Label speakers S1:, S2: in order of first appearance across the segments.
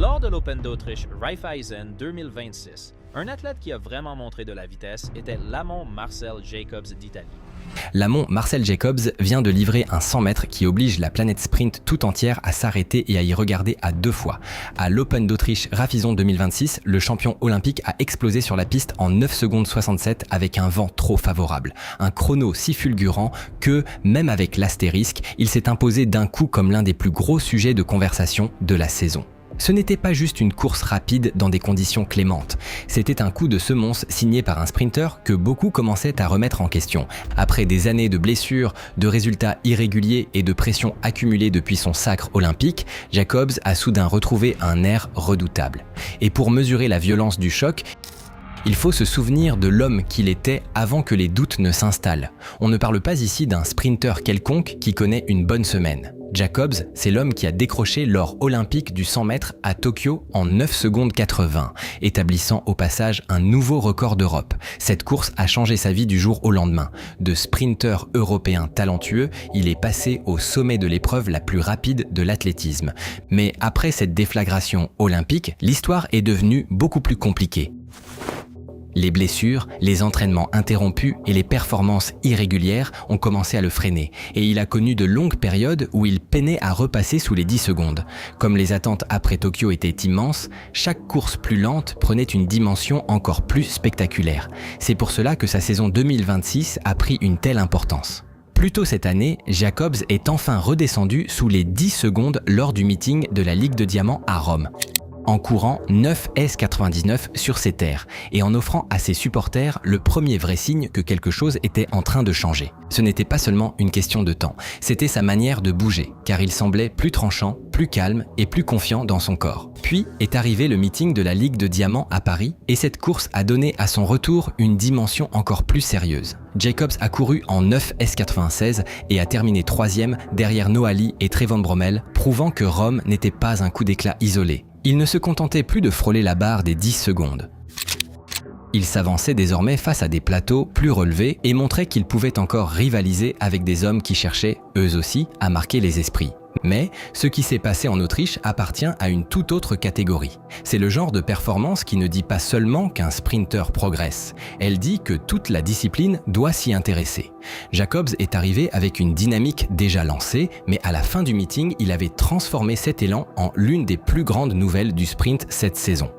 S1: Lors de l'Open d'Autriche Raiffeisen 2026, un athlète qui a vraiment montré de la vitesse était Lamont Marcel Jacobs d'Italie.
S2: Lamont Marcel Jacobs vient de livrer un 100 mètres qui oblige la planète sprint tout entière à s'arrêter et à y regarder à 2 fois. À l'Open d'Autriche Raiffeisen 2026, le champion olympique a explosé sur la piste en 9 secondes 67 avec un vent trop favorable. Un chrono si fulgurant que, même avec l'astérisque, il s'est imposé d'un coup comme l'un des plus gros sujets de conversation de la saison. Ce n'était pas juste une course rapide dans des conditions clémentes, c'était un coup de semonce signé par un sprinter que beaucoup commençaient à remettre en question. Après des années de blessures, de résultats irréguliers et de pression accumulée depuis son sacre olympique, Jacobs a soudain retrouvé un air redoutable. Et pour mesurer la violence du choc, il faut se souvenir de l'homme qu'il était avant que les doutes ne s'installent. On ne parle pas ici d'un sprinter quelconque qui connaît une bonne semaine. Jacobs, c'est l'homme qui a décroché l'or olympique du 100 mètres à Tokyo en 9 secondes 80, établissant au passage un nouveau record d'Europe. Cette course a changé sa vie du jour au lendemain. De sprinter européen talentueux, il est passé au sommet de l'épreuve la plus rapide de l'athlétisme. Mais après cette déflagration olympique, l'histoire est devenue beaucoup plus compliquée. Les blessures, les entraînements interrompus et les performances irrégulières ont commencé à le freiner et il a connu de longues périodes où il peinait à repasser sous les 10 secondes. Comme les attentes après Tokyo étaient immenses, chaque course plus lente prenait une dimension encore plus spectaculaire. C'est pour cela que sa saison 2026 a pris une telle importance. Plus tôt cette année, Jacobs est enfin redescendu sous les 10 secondes lors du meeting de la Ligue de Diamant à Rome, en courant 9 S99 sur ses terres et en offrant à ses supporters le premier vrai signe que quelque chose était en train de changer. Ce n'était pas seulement une question de temps, c'était sa manière de bouger, car il semblait plus tranchant, plus calme et plus confiant dans son corps. Puis est arrivé le meeting de la Ligue de Diamant à Paris et cette course a donné à son retour une dimension encore plus sérieuse. Jacobs a couru en 9 S96 et a terminé 3e derrière Noah Lee et Trevon Bromell, prouvant que Rome n'était pas un coup d'éclat isolé. Il ne se contentait plus de frôler la barre des 10 secondes. Il s'avançait désormais face à des plateaux plus relevés et montrait qu'il pouvait encore rivaliser avec des hommes qui cherchaient, eux aussi, à marquer les esprits. Mais ce qui s'est passé en Autriche appartient à une toute autre catégorie. C'est le genre de performance qui ne dit pas seulement qu'un sprinter progresse, elle dit que toute la discipline doit s'y intéresser. Jacobs est arrivé avec une dynamique déjà lancée, mais à la fin du meeting, il avait transformé cet élan en l'une des plus grandes nouvelles du sprint cette saison.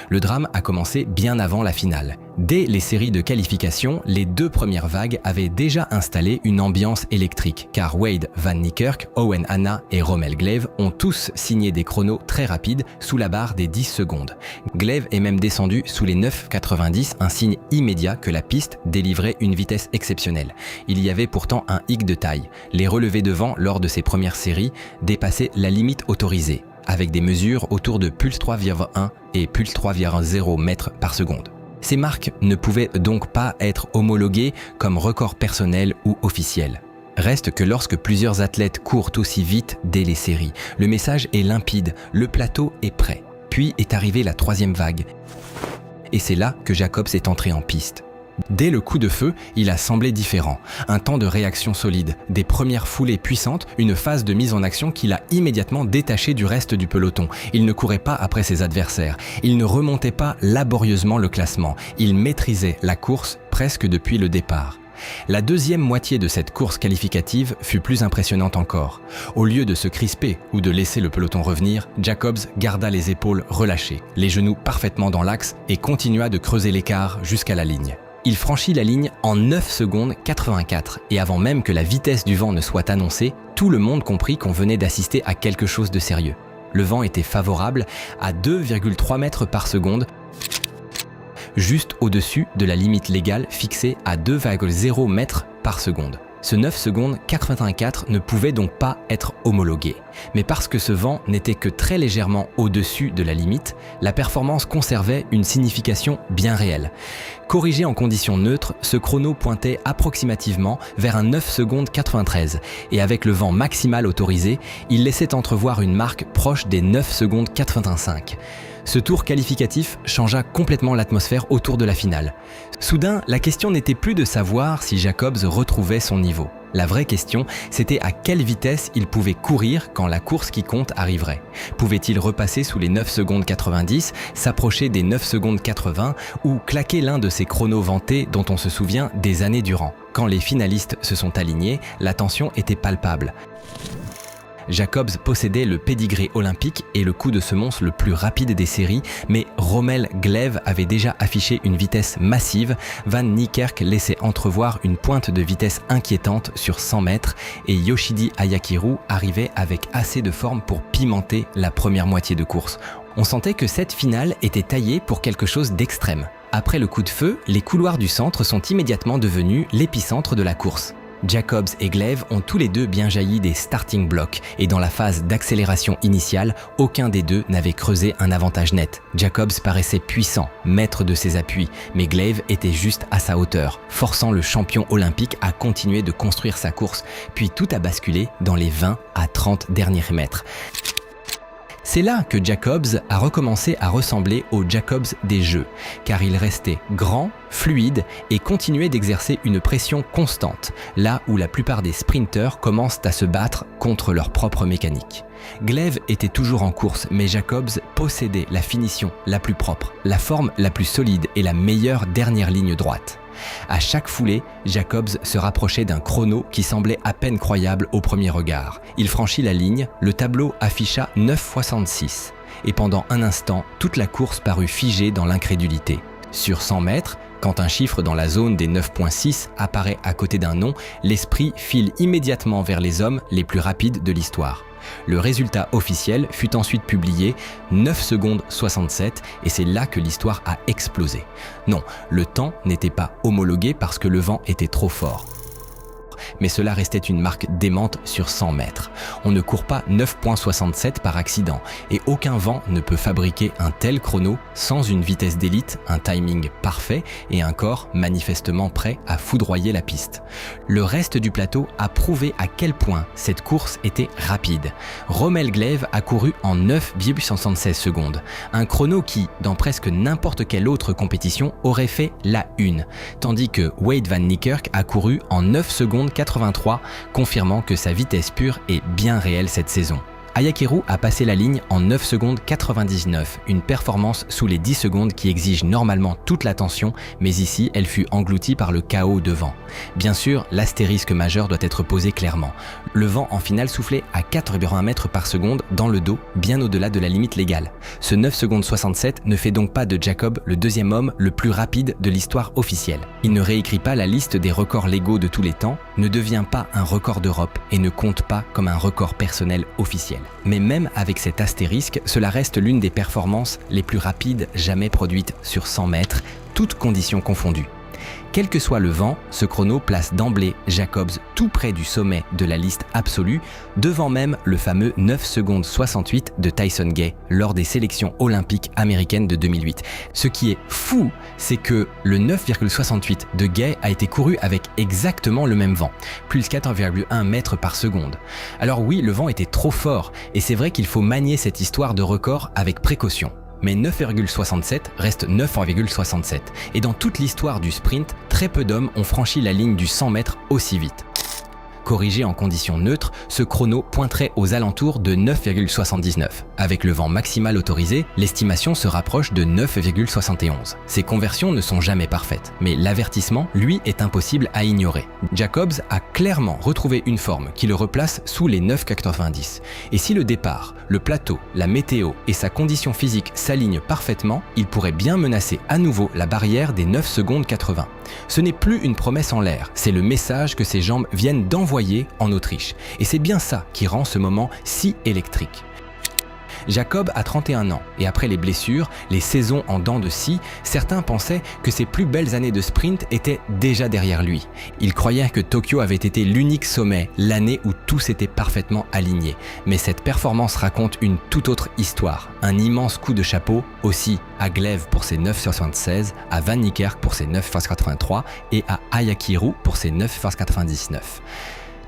S2: Le drame a commencé bien avant la finale. Dès les séries de qualification, les 2 premières vagues avaient déjà installé une ambiance électrique, car Wade Van Niekerk, Owen Hanna et Rommel Glaive ont tous signé des chronos très rapides sous la barre des 10 secondes. Glaive est même descendu sous les 9,90, un signe immédiat que la piste délivrait une vitesse exceptionnelle. Il y avait pourtant un hic de taille. Les relevés de vent lors de ces premières séries dépassaient la limite autorisée, avec des mesures autour de pulse 3,1 et pulse 3,0 mètres par seconde. Ces marques ne pouvaient donc pas être homologuées comme record personnel ou officiel. Reste que lorsque plusieurs athlètes courent aussi vite dès les séries, le message est limpide, le plateau est prêt. Puis est arrivée la 3e vague. Et c'est là que Jacobs est entré en piste. Dès le coup de feu, il a semblé différent. Un temps de réaction solide, des premières foulées puissantes, une phase de mise en action qui l'a immédiatement détaché du reste du peloton. Il ne courait pas après ses adversaires. Il ne remontait pas laborieusement le classement. Il maîtrisait la course presque depuis le départ. La deuxième moitié de cette course qualificative fut plus impressionnante encore. Au lieu de se crisper ou de laisser le peloton revenir, Jacobs garda les épaules relâchées, les genoux parfaitement dans l'axe et continua de creuser l'écart jusqu'à la ligne. Il franchit la ligne en 9 secondes 84 et avant même que la vitesse du vent ne soit annoncée, tout le monde comprit qu'on venait d'assister à quelque chose de sérieux. Le vent était favorable à 2,3 mètres par seconde, juste au-dessus de la limite légale fixée à 2,0 mètres par seconde. Ce 9 secondes 84 ne pouvait donc pas être homologué. Mais parce que ce vent n'était que très légèrement au-dessus de la limite, la performance conservait une signification bien réelle. Corrigé en conditions neutres, ce chrono pointait approximativement vers un 9 secondes 93 et avec le vent maximal autorisé, il laissait entrevoir une marque proche des 9 secondes 85. Ce tour qualificatif changea complètement l'atmosphère autour de la finale. Soudain, la question n'était plus de savoir si Jacobs retrouvait son niveau. La vraie question, c'était à quelle vitesse il pouvait courir quand la course qui compte arriverait. Pouvait-il repasser sous les 9 secondes 90, s'approcher des 9 secondes 80 ou claquer l'un de ces chronos vantés dont on se souvient des années durant? Quand les finalistes se sont alignés, la tension était palpable. Jacobs possédait le pédigré olympique et le coup de semonce le plus rapide des séries, mais Rommel Glev avait déjà affiché une vitesse massive, Van Niekerk laissait entrevoir une pointe de vitesse inquiétante sur 100 mètres et Yoshidi Ayakiru arrivait avec assez de forme pour pimenter la première moitié de course. On sentait que cette finale était taillée pour quelque chose d'extrême. Après le coup de feu, les couloirs du centre sont immédiatement devenus l'épicentre de la course. Jacobs et Glev ont tous les deux bien jailli des starting blocks et dans la phase d'accélération initiale, aucun des deux n'avait creusé un avantage net. Jacobs paraissait puissant, maître de ses appuis, mais Glev était juste à sa hauteur, forçant le champion olympique à continuer de construire sa course, puis tout a basculé dans les 20 à 30 derniers mètres. C'est là que Jacobs a recommencé à ressembler au Jacobs des Jeux, car il restait grand, fluide et continuait d'exercer une pression constante, là où la plupart des sprinteurs commencent à se battre contre leur propre mécanique. Glev était toujours en course, mais Jacobs possédait la finition la plus propre, la forme la plus solide et la meilleure dernière ligne droite. À chaque foulée, Jacobs se rapprochait d'un chrono qui semblait à peine croyable au premier regard. Il franchit la ligne, le tableau afficha 9,66 et pendant un instant, toute la course parut figée dans l'incrédulité. Sur 100 mètres, quand un chiffre dans la zone des 9,6 apparaît à côté d'un nom, l'esprit file immédiatement vers les hommes les plus rapides de l'histoire. Le résultat officiel fut ensuite publié 9 secondes 67 et c'est là que l'histoire a explosé. Non, le temps n'était pas homologué parce que le vent était trop fort. Mais cela restait une marque démente sur 100 mètres. On ne court pas 9,67 par accident et aucun vent ne peut fabriquer un tel chrono sans une vitesse d'élite, un timing parfait et un corps manifestement prêt à foudroyer la piste. Le reste du plateau a prouvé à quel point cette course était rapide. Rommel Glev a couru en 9,76 secondes, un chrono qui, dans presque n'importe quelle autre compétition, aurait fait la une, tandis que Wade Van Niekerk a couru en 9 secondes 83, confirmant que sa vitesse pure est bien réelle cette saison. Ayakiru a passé la ligne en 9 secondes 99, une performance sous les 10 secondes qui exige normalement toute l'attention, mais ici elle fut engloutie par le chaos devant. Bien sûr, l'astérisque majeur doit être posé clairement. Le vent en finale soufflait à 4,1 mètres par seconde dans le dos, bien au-delà de la limite légale. Ce 9 secondes 67 ne fait donc pas de Jacob le deuxième homme le plus rapide de l'histoire officielle. Il ne réécrit pas la liste des records légaux de tous les temps, ne devient pas un record d'Europe et ne compte pas comme un record personnel officiel. Mais même avec cet astérisque, cela reste l'une des performances les plus rapides jamais produites sur 100 mètres, toutes conditions confondues. Quel que soit le vent, ce chrono place d'emblée Jacobs tout près du sommet de la liste absolue, devant même le fameux 9 secondes 68 de Tyson Gay lors des sélections olympiques américaines de 2008. Ce qui est fou, c'est que le 9,68 de Gay a été couru avec exactement le même vent, plus 4,1 mètres par seconde. Alors oui, le vent était trop fort, et c'est vrai qu'il faut manier cette histoire de record avec précaution. Mais 9,67 reste 9,67. Et dans toute l'histoire du sprint, très peu d'hommes ont franchi la ligne du 100 mètres aussi vite. Corrigé en conditions neutres, ce chrono pointerait aux alentours de 9,79. Avec le vent maximal autorisé, l'estimation se rapproche de 9,71. Ces conversions ne sont jamais parfaites, mais l'avertissement, lui, est impossible à ignorer. Jacobs a clairement retrouvé une forme qui le replace sous les 9,90. Et si le départ, le plateau, la météo et sa condition physique s'alignent parfaitement, il pourrait bien menacer à nouveau la barrière des 9 secondes 80. Ce n'est plus une promesse en l'air, c'est le message que ses jambes viennent d'envoyer en Autriche. Et c'est bien ça qui rend ce moment si électrique. Jacob a 31 ans et après les blessures, les saisons en dents de scie, certains pensaient que ses plus belles années de sprint étaient déjà derrière lui. Il croyait que Tokyo avait été l'unique sommet, l'année où tout s'était parfaitement aligné. Mais cette performance raconte une toute autre histoire. Un immense coup de chapeau aussi à Glev pour ses 9,76, à Van Niekerk pour ses 9,83 et à Ayakiru pour ses 9,99.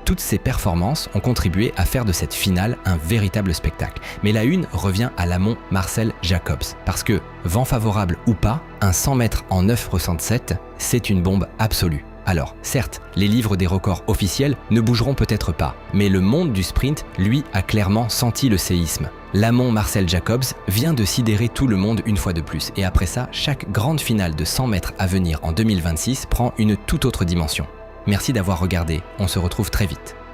S2: Toutes ces performances ont contribué à faire de cette finale un véritable spectacle. Mais la une revient à l'amont Marcel Jacobs. Parce que, vent favorable ou pas, un 100 mètres en 9,67, c'est une bombe absolue. Alors, certes, les livres des records officiels ne bougeront peut-être pas, mais le monde du sprint, lui, a clairement senti le séisme. L'amont Marcel Jacobs vient de sidérer tout le monde une fois de plus, et après ça, chaque grande finale de 100 mètres à venir en 2026 prend une toute autre dimension. Merci d'avoir regardé, on se retrouve très vite.